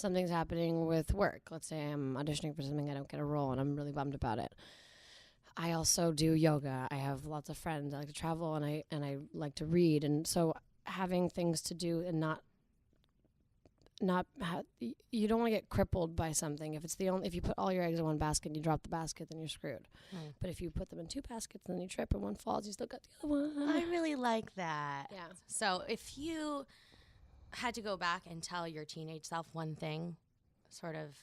something's happening with work. Let's say I'm auditioning for something, I don't get a role, and I'm really bummed about it. I also do yoga. I have lots of friends. I like to travel, and I like to read. And so having things to do and you don't want to get crippled by something. If you put all your eggs in one basket and you drop the basket, then you're screwed. But if you put them in two baskets and then you trip and one falls, you still got the other one. I really like that. Yeah. So if you had to go back and tell your teenage self one thing, sort of,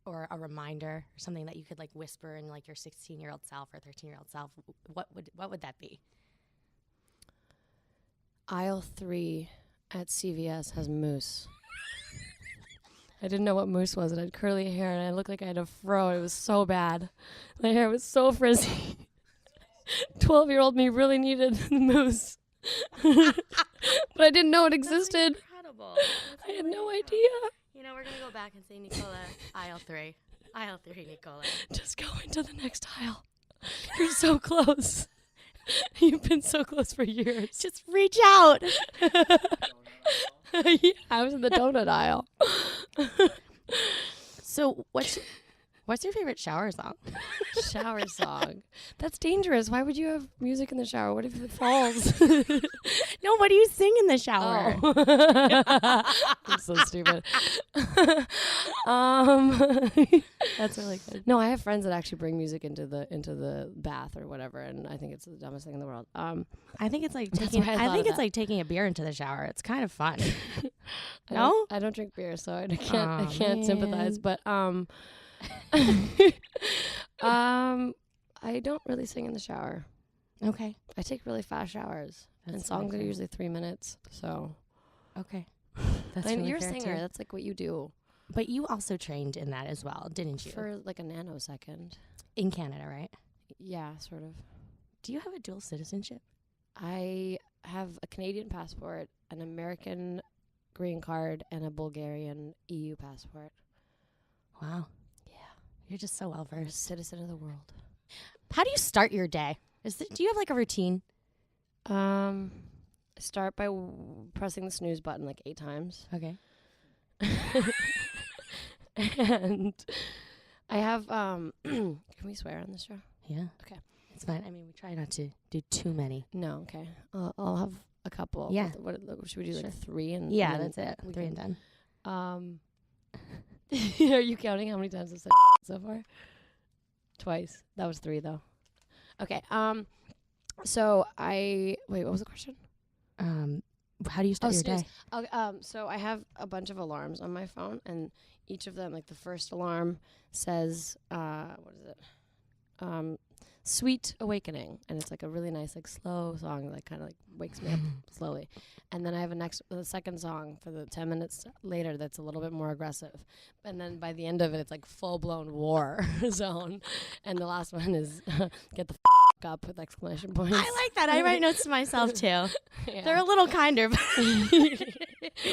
or a reminder or something that you could like whisper in like your 16-year-old self or 13-year-old self, what would that be? Aisle 3 at CVS has mousse. I didn't know what mousse was. It had curly hair, and I looked like I had a fro. It was so bad. My hair was so frizzy. 12-year-old me really needed mousse. But I didn't know it existed. That's incredible. I had no idea. You know, we're going to go back and say, Nicola, aisle 3. Aisle 3, Nicola. Just go into the next aisle. You're so close. You've been so close for years. Just reach out. Yeah, I was in the donut aisle. So what's your favorite shower song? Shower song. That's dangerous. Why would you have music in the shower? What if it falls? No, what do you sing in the shower? Oh. I'm so stupid. That's really good. No, I have friends that actually bring music into the bath or whatever, and I think it's the dumbest thing in the world. I think it's like That's taking. why I I thought think of it's that. like taking a beer into the shower. It's kind of fun. I No? don't drink beer, so I Aw, can't sympathize. man. But I don't really sing in the shower. Okay. I take really fast showers, and songs are usually 3 minutes. So Okay. That's you're a fair, singer. too. That's like what you do But you also trained in that as well, didn't you? for like a nanosecond. In Canada, right? Yeah, sort of. Do you have a dual citizenship? I have a Canadian passport, an American green card, and a Bulgarian EU passport. Wow. Yeah. You're just so well I'm a versed. citizen of the world. How do you start your day? Do you have like a routine? I start by pressing the snooze button like 8 times. Okay. And I have, can we swear on this show? Yeah. Okay. It's fine. I mean, we try not to do too many. No, okay. I'll have a couple. Yeah. What should we do, Sure. like 3? And Yeah, and that's then it. we 3 and can- done. Are you counting how many times I've said so far? Twice. That was 3 though. Okay. So wait, what was the question? How do you start your snooze. day? Okay, so I have a bunch of alarms on my phone, and each of them, like the first alarm says, what is it? Sweet Awakening, and it's like a really nice, like slow song that kind of like wakes me up slowly. And then I have the second song for the 10 minutes later that's a little bit more aggressive. And then by the end of it, it's like full blown war zone. And the last one is get the up with exclamation points. I like that. I write notes to myself too. Yeah. They're a little kinder.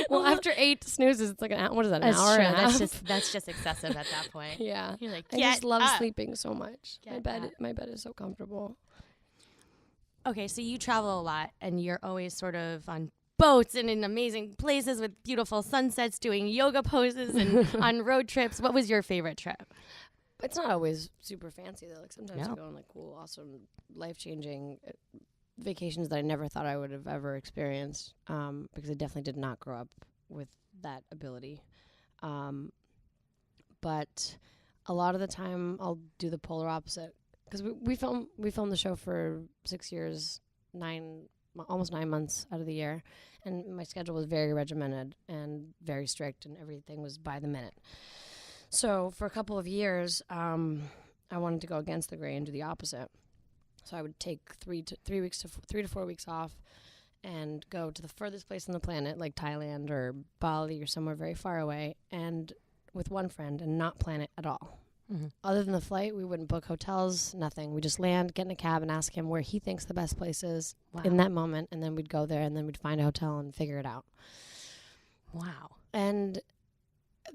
Well, after 8 snoozes, it's like an hour. What is that? An That's hour true. and a half? That's just excessive at that point. Yeah. You're like, I get just love up. sleeping so much. Get My bed is so comfortable. Okay, so you travel a lot, and you're always sort of on boats and in amazing places with beautiful sunsets, doing yoga poses, and on road trips. What was your favorite trip? It's not always super fancy though. Like sometimes No. I go on like cool, awesome, life-changing vacations that I never thought I would have ever experienced. Because I definitely did not grow up with that ability. But a lot of the time I'll do the polar opposite. Because we filmed the show for 6 years, almost 9 months out of the year, and my schedule was very regimented and very strict, and everything was by the minute. So for a couple of years, I wanted to go against the grain and do the opposite. So I would take 3 to 4 weeks off and go to the furthest place on the planet, like Thailand or Bali or somewhere very far away, and with one friend, and not plan it at all. Mm-hmm. Other than the flight, we wouldn't book hotels, nothing. We just land, get in a cab, and ask him where he thinks the best place is in that moment, and then we'd go there, and then we'd find a hotel and figure it out. Wow. And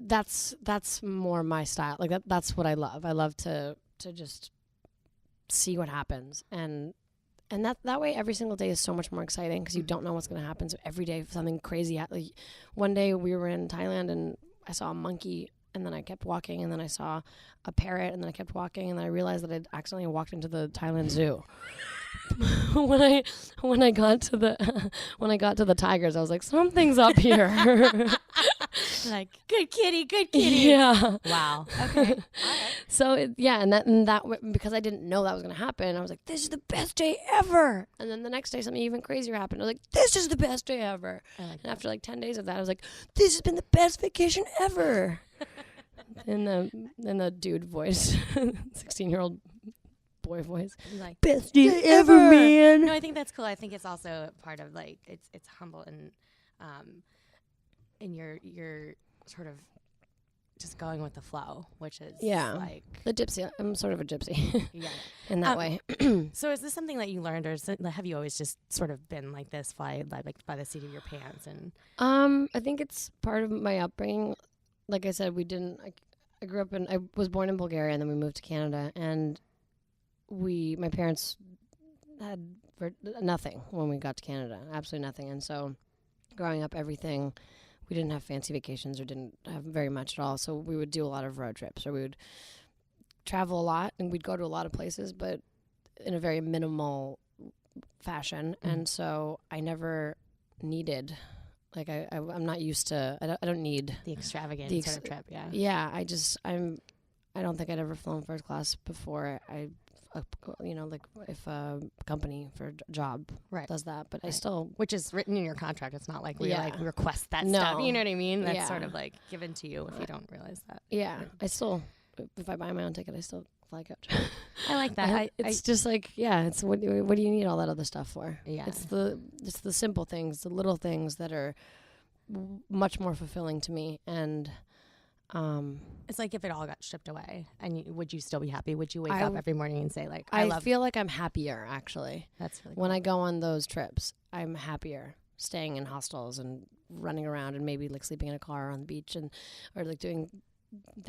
that's more my style. Like that's what I love. I love to just see what happens, and that way every single day is so much more exciting because you don't know what's going to happen. So every day something crazy. Like one day we were in Thailand and I saw a monkey, and then I kept walking, and then I saw a parrot, and then I kept walking, and then I realized that I'd accidentally walked into the Thailand Zoo. when I got to the tigers, I was like, something's up here. Like, good kitty, good kitty. Yeah. Wow. Okay. All right. So because I didn't know that was gonna happen, I was like, this is the best day ever. And then the next day, something even crazier happened. I was like, this is the best day ever. And after like 10 days of that, I was like, this has been the best vacation ever. in the dude voice, 16-year-old boy voice, Like, best day ever, man. No, I think that's cool. I think it's also part of like it's humble and in your sort of just going with the flow, which is like the gypsy. I'm sort of a gypsy. Yeah, in that way. So is this something that you learned, or have you always just sort of been like this, fly like by the seat of your pants? And I think it's part of my upbringing. Like I said, I grew up I was born in Bulgaria, and then we moved to Canada, and my parents had nothing when we got to Canada, absolutely nothing. And so growing up, we didn't have fancy vacations or didn't have very much at all. So we would do a lot of road trips, or we would travel a lot, and we'd go to a lot of places, but in a very minimal fashion. Mm. And so I never needed, like I'm not used to, I don't need the extravagant sort of trip. Yeah. Yeah. I don't think I'd ever flown first class before. Like if a company for a job does that, but I still, which is written in your contract. It's not like we like request that stuff. You know what I mean? That's sort of like given to you if you don't realize that. Yeah, I still, if I buy my own ticket, I still fly coach. I like that. It's just like, it's what do you need all that other stuff for? Yeah, it's the simple things, the little things that are much more fulfilling to me. And it's like if it all got stripped away, and would you still be happy? Would you wake up every morning and say like, I feel like I'm happier, actually. That's really cool. When I go on those trips, I'm happier staying in hostels and running around and maybe like sleeping in a car on the beach or like doing things